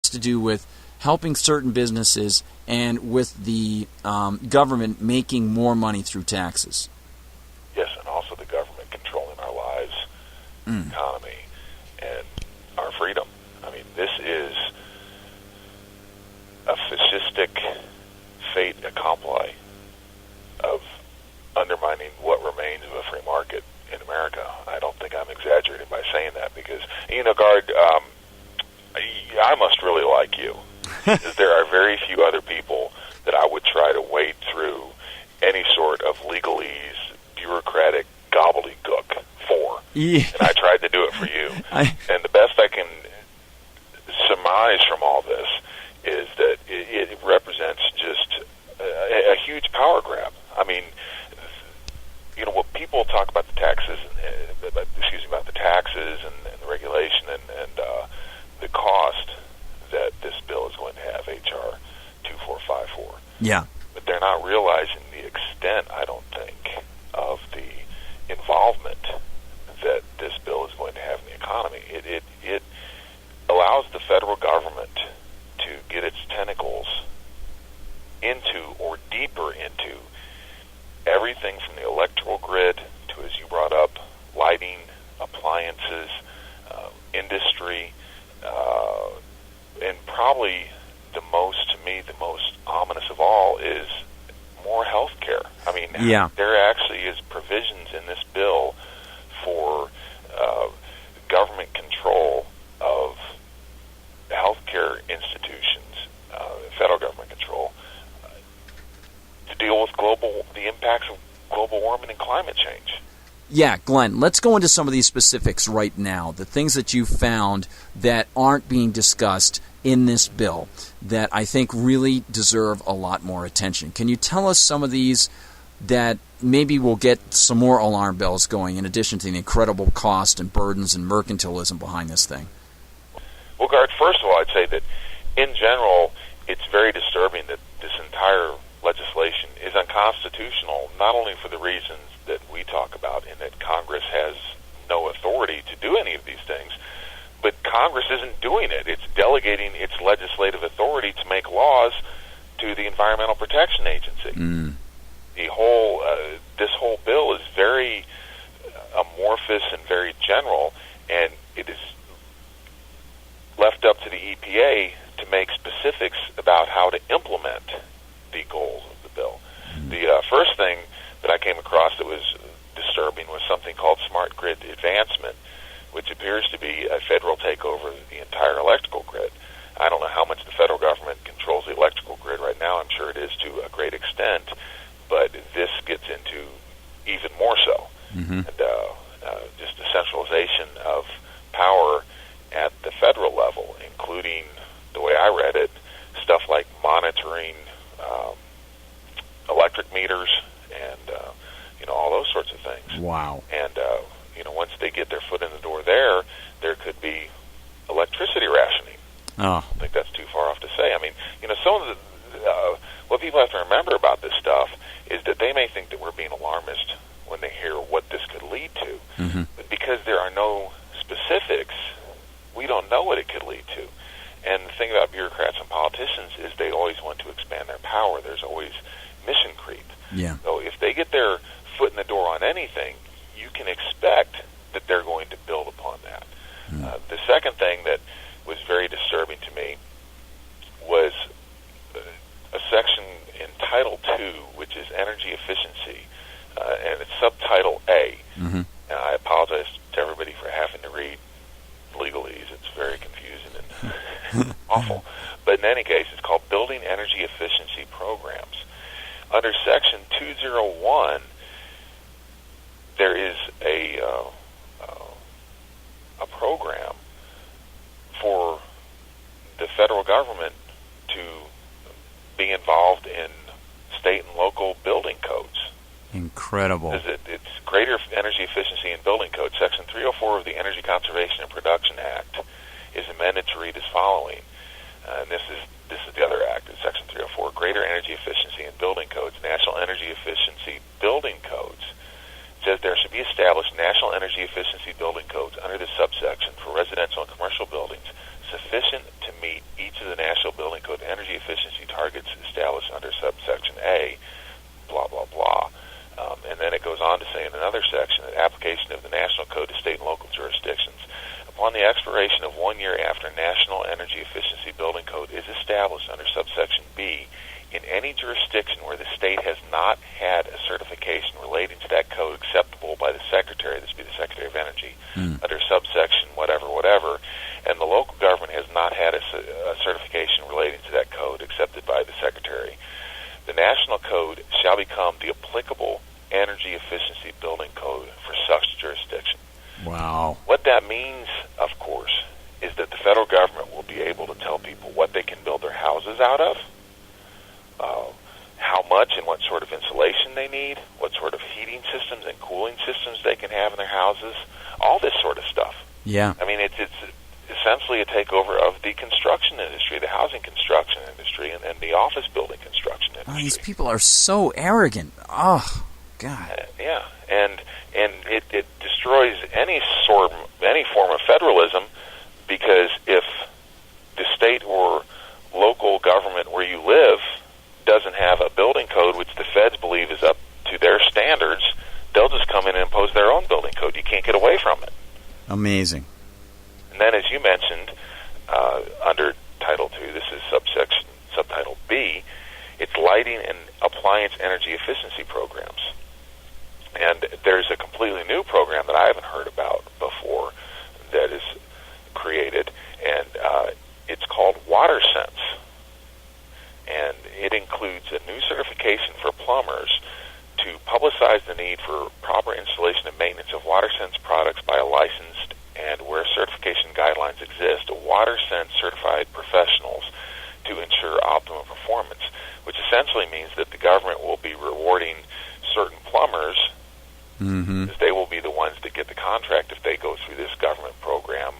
has to do with helping certain businesses and with the government making more money through taxes. Yes, and also the government controlling our lives, economy, and our freedom. I mean, this is a fascistic fait accompli of undermining what remains of a free market in America. I don't think I'm exaggerating by saying that because, Gard, I must really like you. There are very few other people that I would try to wade through any sort of legalese, bureaucratic gobbledygook for. Yeah. And I tried to do it for you. And the best I can surmise from all this is that it represents just a huge power grab. I mean, what people talk about the taxes, about the taxes and the regulation and the cost that this bill is going to have, H.R. 2454. Yeah. But they're not realizing the extent, I don't think, of the involvement that this bill is going to have in the economy. It allows the federal government to get its tentacles into or deeper into everything from the electrical grid to, as you brought up, lighting, appliances, industry, and probably the most ominous of all is more health care. I mean, there actually is provisions in this bill for government control of healthcare institutions, federal government control, to deal with the impacts of global warming and climate change. Yeah, Glenn, let's go into some of these specifics right now, the things that you found that aren't being discussed in this bill that I think really deserve a lot more attention. Can you tell us some of these that maybe will get some more alarm bells going in addition to the incredible cost and burdens and mercantilism behind this thing? Well, Gard, first of all, I'd say that in general, it's very disturbing that this entire legislation is unconstitutional, not only for the reasons that we talk about in that Congress has no authority to do any of these things, but Congress isn't doing it. It's delegating its legislative authority to make laws to the Environmental Protection Agency. This whole bill is very amorphous and very general, and it is left up to the EPA to make specifics about how to implement the goals of the bill. The first thing that I came across that was disturbing was something called smart grid advancement, which appears to be a federal takeover of the entire electrical grid. I don't know how much the federal government controls the electrical grid right now. I'm sure it is to a great extent, but this gets into even more so. And just the centralization of power at the federal level, including, the way I read it, stuff like monitoring electric meters and all those sorts of things. Wow. And once they get their foot in the door there could be electricity rationing. Oh. I think that's too far off to say. I mean, some of what people have to remember about this stuff is that they may think that we're being alarmist when they hear what this could lead to. But because there are no specifics, we don't know what it could lead to. And the thing about bureaucrats and politicians is they always want to expand their power. There's always mission creep. Yeah. So if they get their foot in the door on anything, you can expect that they're going to build upon that. The second thing that was very disturbing to me was a section in Title II, which is energy efficiency, and it's subtitle A. And I apologize to everybody for having to read legalese. It's very confusing and awful. But in any case, it's called Building Energy Efficiency Programs. Under Section 201, there is a program for the federal government to be involved in state and local building codes. Incredible. It's Greater Energy Efficiency in Building Code. Section 304 of the Energy Conservation and Production Act is amended to read as following. And this is the other act. It's Section 304, Greater Energy Efficiency in Building Codes, National Energy Efficiency Building Codes. It says there should be established national energy efficiency building codes under this subsection for residential and commercial buildings sufficient to meet each of the National Building Code energy efficiency targets established under subsection A, blah, blah, blah. And then it goes on to say in another section that application of the National Code to state and local jurisdictions upon the expiration of 1 year after National Energy Efficiency Building Code is established under subsection B in any jurisdiction where the state has not had a certification relating to that code acceptable by the Secretary, this would be the Secretary of Energy, under subsection whatever, and the local government has not had a certification relating to that code accepted by the Secretary, the National Code shall become the applicable energy efficiency building code for such jurisdiction. Wow. What that means, of course, is that the federal government will be able to tell people what they can build their houses out of, how much and what sort of insulation they need, what sort of heating systems and cooling systems they can have in their houses, all this sort of stuff. Yeah. I mean, it's essentially a takeover of the construction industry, the housing construction industry, and the office building construction industry. Oh, these people are so arrogant. Oh, God. Yeah, and it destroys any form of federalism, because if the state or local government where you live doesn't have a building code which the feds believe is up to their standards, they'll just come in and impose their own building code. You can't get away from it. Amazing. And then, as you mentioned, under Title II, this is subtitle B, it's lighting and appliance energy efficiency programs. And there's a completely new program that I haven't heard about before that is created, and it's called WaterSense. And it includes a new certification for plumbers to publicize the need for proper installation and maintenance of WaterSense products by a licensed, and where certification guidelines exist, WaterSense certified professionals to ensure optimum performance, which essentially means that the government will be rewarding certain plumbers, because they will be the ones that get the contract if they go through this government program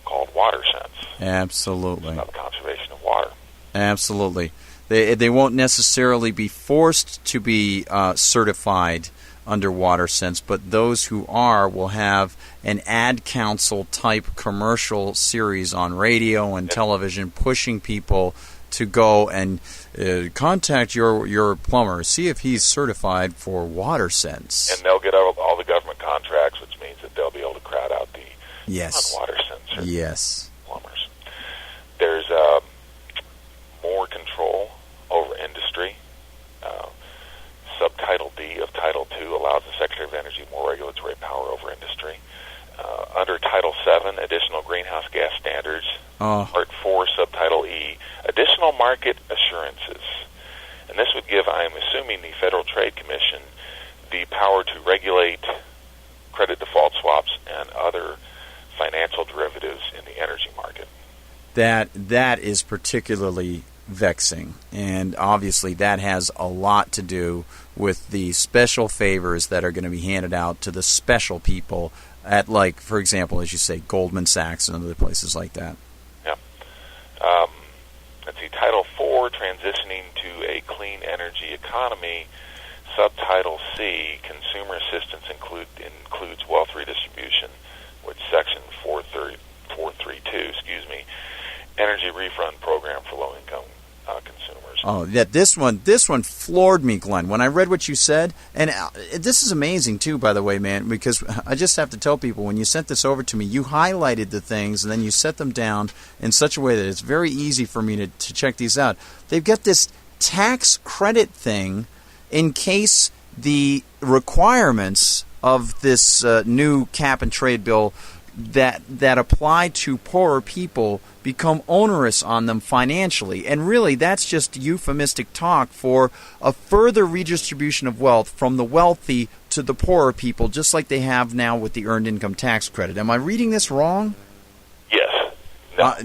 called WaterSense. Absolutely. It's about the conservation of water. Absolutely. They won't necessarily be forced to be certified under WaterSense, but those who are will have an ad council type commercial series on radio and television pushing people to go and contact your plumber, see if he's certified for WaterSense. And they'll get all the government contracts, which means that they'll be able to crowd out the non-WaterSense plumbers. There's more control over industry. Subtitle D of Title II allows the Secretary of Energy more regulatory power over industry. Under Title VII, additional greenhouse gas standards. Part 4, Subtitle E, additional market assurances. And this would give, I am assuming, the Federal Trade Commission the power to regulate credit default swaps and other financial derivatives in the energy market. That is particularly vexing, and obviously that has a lot to do with the special favors that are going to be handed out to the special people at, like, for example, as you say, Goldman Sachs and other places like that. Yeah. Let's see, Title IV, transitioning to a clean energy economy. Subtitle C, consumer assistance includes wealth redistribution, which Section 432, energy refund program for low-income consumers. Oh, yeah, this one floored me, Glenn, when I read what you said. And this is amazing, too, by the way, man, because I just have to tell people, when you sent this over to me, you highlighted the things, and then you set them down in such a way that it's very easy for me to check these out. They've got this tax credit thing in case the requirements of this new cap-and-trade bill that apply to poorer people become onerous on them financially. And really, that's just euphemistic talk for a further redistribution of wealth from the wealthy to the poorer people, just like they have now with the Earned Income Tax Credit. Am I reading this wrong? Yes.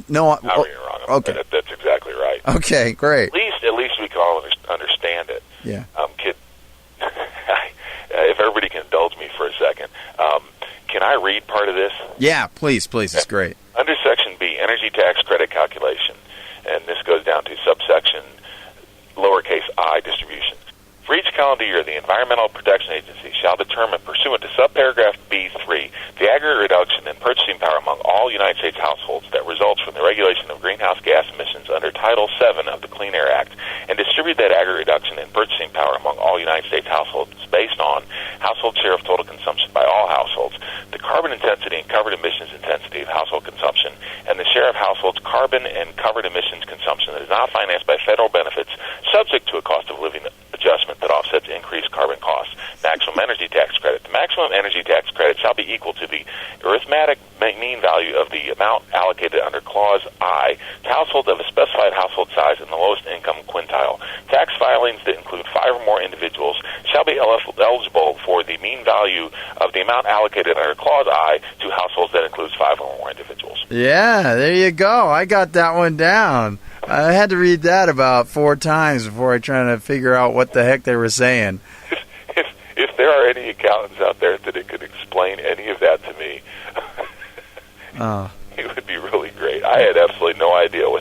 No. Not reading it wrong. Okay. That's exactly right. Okay, great. At least we can all understand it. Yeah. If everybody can indulge me for a second, can I read part of this? Yeah, please. It's great. Under Section B, energy tax credit calculation, and this goes down to subsection lowercase I, distribution. For each calendar year, the Environmental Protection Agency shall determine, pursuant to subparagraph B3, the aggregate reduction in purchasing power among all United States households that results from the regulation of greenhouse gas emissions under Title VII of the Clean Air Act, and distribute that aggregate reduction in purchasing power among all United States households based on household share of total consumption by all households, the carbon intensity and covered emissions intensity of household consumption, and the share of households' carbon and covered emissions consumption that is not financed by federal benefits subject to a cost of living adjustment that offsets increased carbon costs. Maximum energy tax credit. The maximum energy tax credit shall be equal to the arithmetic mean value of the amount allocated under Clause I to households of a specified household size in the lowest income quintile. Tax filings that include 5 or more individuals shall be eligible for the mean value of the amount allocated under Clause I to households that includes 5 or more individuals. Yeah, there you go. I got that one down. I had to read that about 4 times before I tried to figure out what the heck they were saying. If there are any accountants out there that could explain any of that to me, it would be really great. I had absolutely no idea what